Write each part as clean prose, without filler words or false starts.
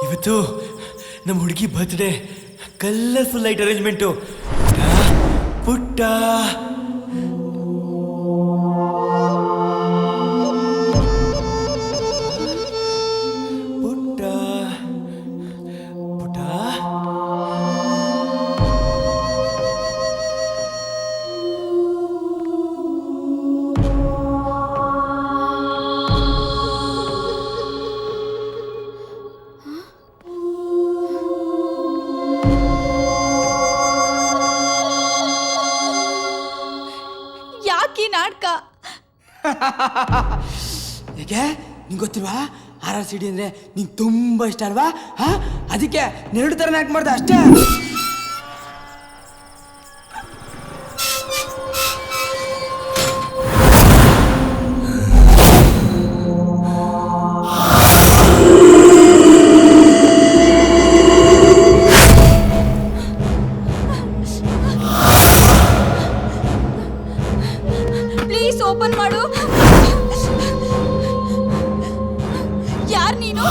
ಇವತ್ತು ನಮ್ಮ ಹುಡುಗಿ ಬರ್ತ್ಡೇ. Colourful light arrangement. ಪುಟ್ಟ ಪುಟ್ಟ ಪುಟ್ಟ ಯಾಕೆ ನಾಟಕ? ಯಾಕೆ ನಿಂಗೆ ಗೊತ್ತಿಲ್ವಾ RRCD ಅಂದರೆ ನಿಂಗೆ ತುಂಬ ಇಷ್ಟ ಅಲ್ವಾ? ಅದಕ್ಕೆ ನೆರಡು ಥರ ನಾಟಕ ಮಾಡ್ದೆ ಅಷ್ಟೇ. ಪ್ಲೀಸ್ ಓಪನ್ ಮಾಡು. ಯಾರು ನೀನು?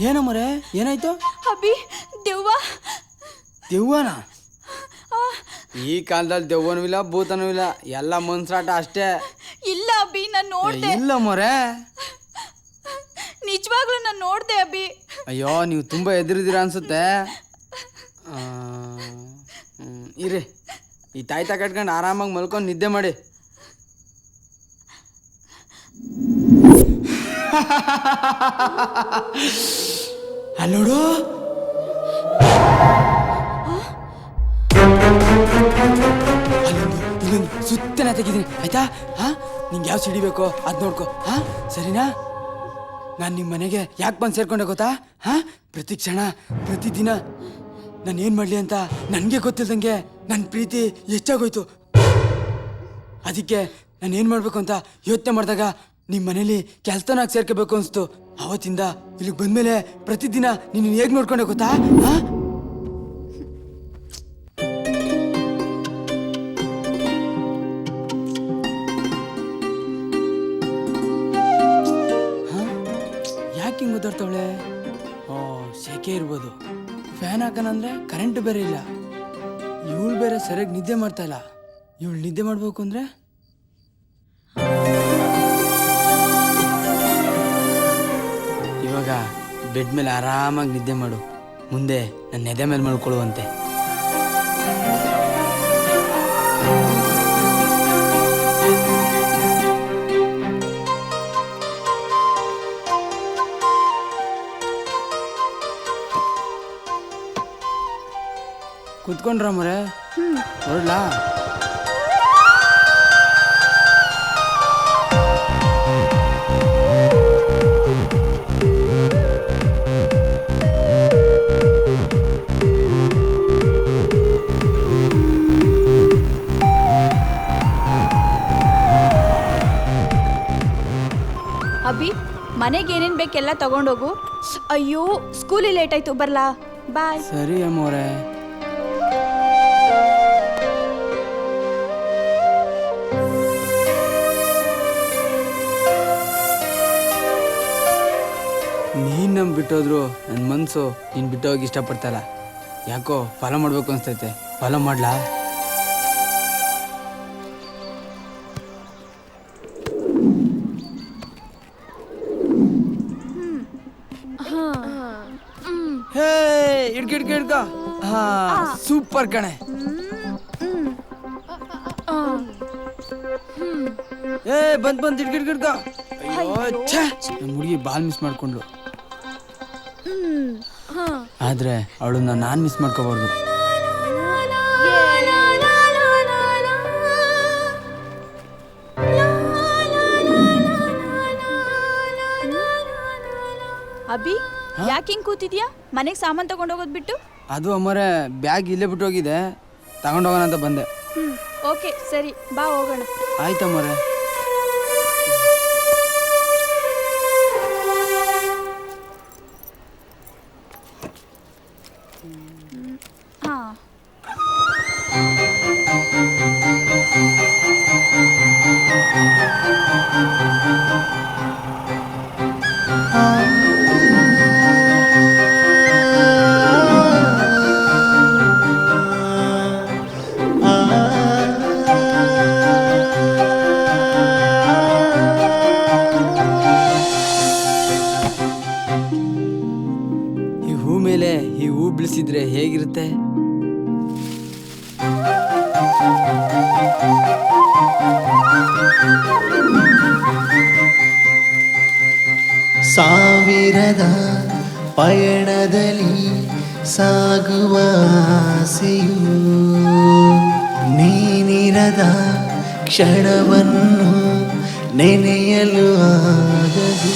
ಏನೋ ಮರೆ, ಏನಾಯ್ತು? ಅಭಿ, ದೆವ್ವ. ದೆವ್ವನ? ಈ ಕಾಲದಲ್ಲಿ ದೆವ್ವನೂ ಇಲ್ಲ ಭೂತನೂ ಇಲ್ಲ, ಎಲ್ಲ ಮನ್ಸಾಟ ಅಷ್ಟೇ. ಇಲ್ಲ ಅಭಿ, ನಾನು ನೋಡ್ದೆ. ಇಲ್ಲ ಮೊರೆ, ನಿಜವಾಗ್ಲೂ ನಾನು ನೋಡ್ದೆ ಅಭಿ. ಅಯ್ಯೋ ನೀವು ತುಂಬ ಎದುರಿದ್ದೀರಾ ಅನ್ಸುತ್ತೆ. ಇರಿ, ಈ ತಾಯ್ತ ಕಟ್ಕೊಂಡು ಆರಾಮಾಗಿ ಮಲ್ಕೊಂಡು ನಿದ್ದೆ ಮಾಡಿ. ಅಲ್ಲೋಡು, ಇಲ್ಲೊಂದು ಸುತ್ತನ ತೆಗಿದ್ದೀನಿ ಆಯ್ತಾ? ನಿಂಗೆ ಯಾವ ಸಿಡಿ ಬೇಕೋ ಅದು ನೋಡ್ಕೊ. ಸರಿನಾ? ನಾನು ನಿಮ್ಮ ಮನೆಗೆ ಯಾಕೆ ಬಂದು ಸೇರ್ಕೊಂಡೆ ಗೊತ್ತಾ? ಪ್ರತಿ ಕ್ಷಣ ಪ್ರತಿದಿನ ನಾನು ಏನು ಮಾಡಲಿ ಅಂತ ನನಗೆ ಗೊತ್ತಿಲ್ದಂಗೆ ನನ್ನ ಪ್ರೀತಿ ಹೆಚ್ಚಾಗೋಯ್ತು. ಅದಕ್ಕೆ ನಾನು ಏನು ಮಾಡಬೇಕು ಅಂತ ಯೋಚನೆ ಮಾಡಿದಾಗ ನಿಮ್ಮ ಮನೇಲಿ ಕೆಲಸನಾಗಿ ಸೇರ್ಕೋಬೇಕು ಅನಿಸ್ತು. ಅವತ್ತಿಂದ ಇಲ್ಲಿಗೆ ಬಂದಮೇಲೆ ಪ್ರತಿದಿನ ನೀನು ಹೇಗೆ ನೋಡ್ಕೊಂಡೆ ಗೊತ್ತಾ? ಯಾಕೆ ಹಿಂಗೆ ಗೊತ್ತಾಡ್ತಾವಳೆ? ಸೆಕೆ ಇರ್ಬೋದು. ಫ್ಯಾನ್ ಹಾಕೋಣಂದ್ರೆ ಕರೆಂಟ್ ಬೇರೆ ಇಲ್ಲ. ಇವಳು ಬೇರೆ ಸರಿಯಾಗಿ ನಿದ್ದೆ ಮಾಡ್ತಾ ಇಲ್ಲ. ಇವಳು ನಿದ್ದೆ ಮಾಡಬೇಕು ಅಂದರೆ ಇವಾಗ ಬೆಡ್ ಮೇಲೆ ಆರಾಮಾಗಿ ನಿದ್ದೆ ಮಾಡು. ಮುಂದೆ ನನ್ನ ಎದೆ ಮೇಲೆ ಮಲ್ಕೊಳ್ಳುವಂತೆ. ಕುತ್ಕೊಂಡ್ರ ಮರೆ, ಹೊರಡ್ಲಾ? ಅಭಿ, ಮನೆಗೆ ಏನೇನು ಬೇಕೆಲ್ಲ ತಗೊಂಡೋಗು. ಅಯ್ಯೋ, ಸ್ಕೂಲಿ ಲೇಟ್ ಆಯ್ತು, ಬರ್ಲಾ? ಬಾಯ್. ಸರಿ ಅಮ್ಮೋರೆ. ನೀನು ನಮ್ಮ ಬಿಟ್ಟೋದ್ರು ನನ್ನ ಮನಸ್ಸು ನೀನು ಬಿಟ್ಟೋಗಿ ಇಷ್ಟಪಡ್ತಲ್ಲ. ಯಾಕೋ ಫಾಲೋ ಮಾಡಬೇಕು ಅನಿಸ್ತೈತೆ. ಫಾಲೋ ಮಾಡ್ಲಾ? ಹೇ, ಹಿಡ್ಕ. ಸೂಪರ್ ಕಣೆ. ಬಂದ್ ಹಿಡ್ಕ. ನಮ್ಮ ಹುಡುಗಿ ಬಾಲ್ ಮಿಸ್ ಮಾಡ್ಕೊಂಡ್ಲು. ಆದ್ರೆ ಅವಳನ್ನ ನಾನು ಮಿಸ್ ಮಾಡ್ಕೋಬಾರ್ದು. ಅಭಿ, ಯಾಕೆ ಹಿಂಗ್ ಕೂತಿದ್ಯಾ? ಮನೆಗೆ ಸಾಮಾನು ತಗೊಂಡೋಗೋದ್ ಬಿಟ್ಟು? ಅದು ಅಮ್ಮರೇ, ಬ್ಯಾಗ್ ಇಲ್ಲೇ ಬಿಟ್ಟು ಹೋಗಿದೆ, ತಗೊಂಡೋಗೋಣ ಅಂತ ಬಂದೆ. ಓಕೆ, ಸರಿ, ಬಾ ಹೋಗೋಣ. ಆಯ್ತಮ್ಮರೇ. ಹಾ ನೀನಿರದ ಪಯಣದಲ್ಲಿ ಸಾಗುವ ಆಸೆಯು ನೀನಿರದ ಕ್ಷಣವನ್ನು ನೆನೆಯಲು ಆಗದು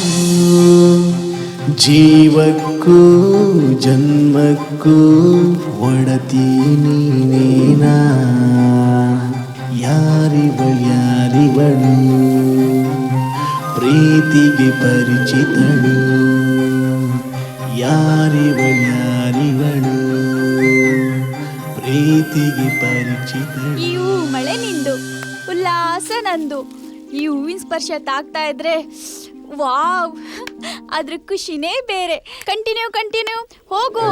ಜೀವಕ್ಕೂ ಜನ್ಮಕ್ಕೂ ಒಡತಿ ನೀನೇನಾ ಯಾರಿವಳು ಪ್ರೀತಿಗೆ ಪರಿಚಿತಳು ಯಾರಿವಳು ಪ್ರೀತಿಗೆ ಪರಿಚಿತಳು ಈ ಹೂ ಮಳೆ ನಿಂದು ಉಲ್ಲಾಸ ನಂದು ಈ ಹೂವಿನ ಸ್ಪರ್ಶ ತಾಗ್ತಾ ಇದ್ರೆ ವಾವ್ ಅದ್ರ ಖುಷಿನೇ ಬೇರೆ ಕಂಟಿನ್ಯೂ ಹೋಗು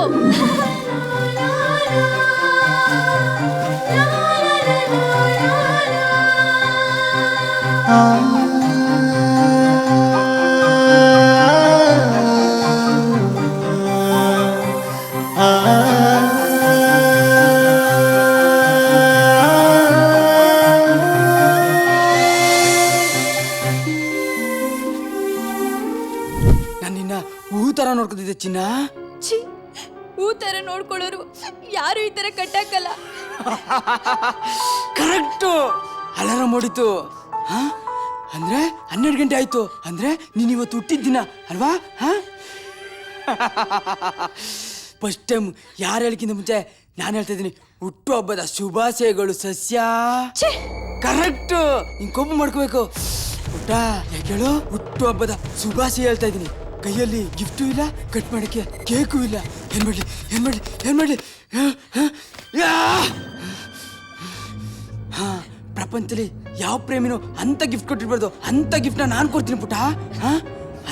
ನಿನ್ನ ಹೂ ತರ ನೋಡ್ಕೊತಿದ್ದೆ ಚಿನ್ನ. ಛೀ ಹೂ ತರ ನೋಡ್ಕೊಳ್ಳೋರು ಯಾರು ಈ ತರ ಕಟ್ಟಾಕಲ್ಲ. Correct alarm ಹೊಡಿತು. ಹಾ ಅಂದ್ರೆ 12 ಗಂಟೆ ಆಯ್ತು ಅಂದ್ರೆ ನೀನ್ ಇವತ್ತು ಹುಟ್ಟಿದ್ದಿನ ಅಲ್ವಾ? ಹಾ ಫಸ್ಟ್ ಟೈಮ್ ಯಾರು ಹೇಳಿಕಿಂತ ಮುಂಚೆ ನಾನು ಹೇಳ್ತಾ ಇದ್ದೀನಿ ಹುಟ್ಟು ಹಬ್ಬದ ಶುಭಾಶಯಗಳು ಸಸ್ಯ. ಕರೆಕ್ಟು ನೀನ್ ಕೋಪ ಮಾಡ್ಕೋಬೇಕು ಊಟ ಯಾಕೆ ಹೇಳು? ಹುಟ್ಟು ಹಬ್ಬದ ಶುಭಾಶಯ ಹೇಳ್ತಾ ಇದ್ದೀನಿ. ಕೈಯಲ್ಲಿ ಗಿಫ್ಟು ಇಲ್ಲ, ಕಟ್ ಮಾಡಕ್ಕೆ ಕೇಕು ಇಲ್ಲ. ಏನ್ ಮಾಡ್ಲಿ ಹಾ ಪ್ರಪಂಚದಲ್ಲಿ ಯಾವ ಪ್ರೇಮಿನೂ ಅಂತ ಗಿಫ್ಟ್ ಕೊಟ್ಟಿರ್ಬಾರ್ದು. ಅಂತ ಗಿಫ್ಟ್ನ ನಾನು ಕೊಡ್ತೀನಿ ಪುಟ. ಹಾ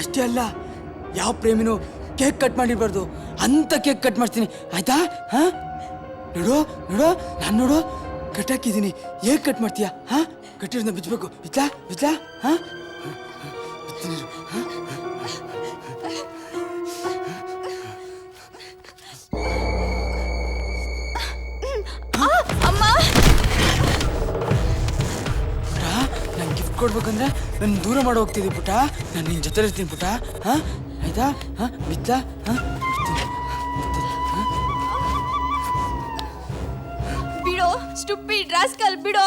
ಅಷ್ಟೇ ಅಲ್ಲ, ಯಾವ ಪ್ರೇಮಿನೂ ಕೇಕ್ ಕಟ್ ಮಾಡಿರ್ಬಾರ್ದು. ಅಂತ ಕೇಕ್ ಕಟ್ ಮಾಡ್ತೀನಿ ಆಯ್ತಾ? ಹಾ ನೋಡು ನಾನು ನೋಡು ಕಟ್ ಹಾಕಿದ್ದೀನಿ. ಹೇಗೆ ಕಟ್ ಮಾಡ್ತೀಯಾ? ಹಾ ಕಟ್ಟಿರೋದನ್ನ ಬಿಚ್ಚಬೇಕು. ಬಿಚ್ಚಾ ಹಾ ಕೊಡ್ಬೇಕಂದ್ರೆ ನನ್ನ ದೂರ ಮಾಡಿ ಹೋಗ್ತಿದ್ದಿ ಪುಟ. ನಾನು ನಿನ್ನ ಜೊತೆ ಇರ್ತೀನಿ ಪುಟ. ಹಾ ಆಯ್ತಾ? ಹಾ ಬಿಚ್ಚ ಹಾ ಬಿಡೋ ಸ್ಟುಪಿಡ್ ರಾಸ್ಕಲ್ ಬಿಡೋ.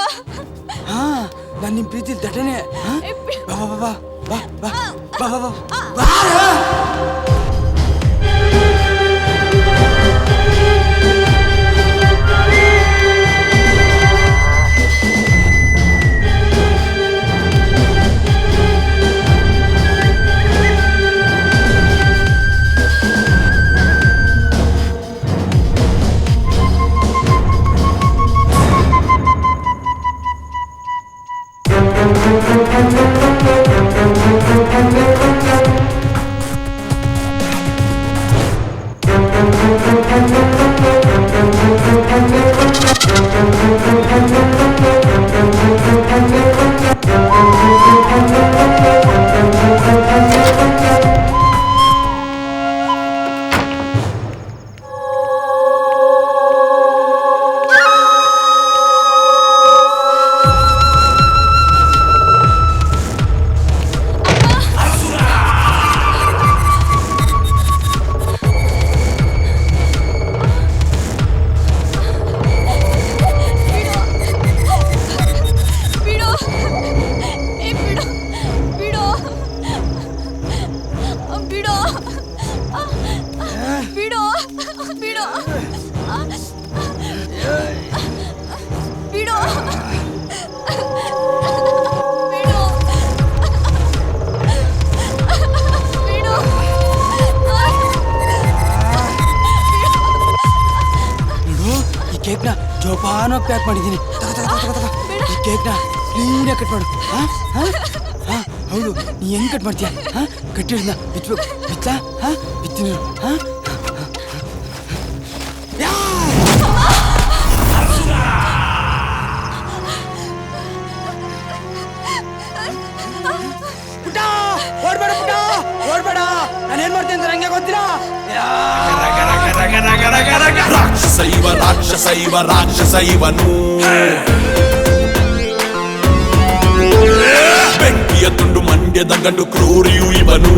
ಹಾ ನಾನು ನಿಮ್ಮ ಪ್ರೀತಿ ದಟನೆ. ಬಾ ಬಾ ಬಾ ಬಾ ಬಾ ಬಾ ಬಾ ಬಾ. ಕೇಕ್ನ ಜೋಪಾನಾಗಿ ಪ್ಯಾಕ್ ಮಾಡಿದ್ದೀನಿ. ಈ ಕೇಕ್ನ ಕ್ಲೀನಾಗಿ ಕಟ್ ಮಾಡು. ಹಾ ಹಾ ಹಾ ಹೌದು. ನೀ ಹೆಂಗ್ ಕಟ್ ಮಾಡ್ತೀಯ? ಹಾ ಕಟ್ಟಿರೋದನ್ನ ಬಿಚ್ಚಬೇಕು. ಬಿಚ್ಚಾ? ಹಾ ಬಿತ್ತೀನಿ. ಹಾ ಪುಟ್ಟ ಓಡ್ಬೇಡ, ಪುಟ್ಟ ಓಡ್ಬೇಡ. ನಾನೇನ್ ಮಾಡ್ತೀನಿ ಅಂತ ನಂಗೆ ಗೊತ್ತಿಲ್ಲ. ರಾಕ್ಷಸೈವನು ಬೆಂಕಿಯ ತುಂಡು ಮಂಡ್ಯದ ಗಂಡು ಕ್ರೂರಿಯು ಇವನು.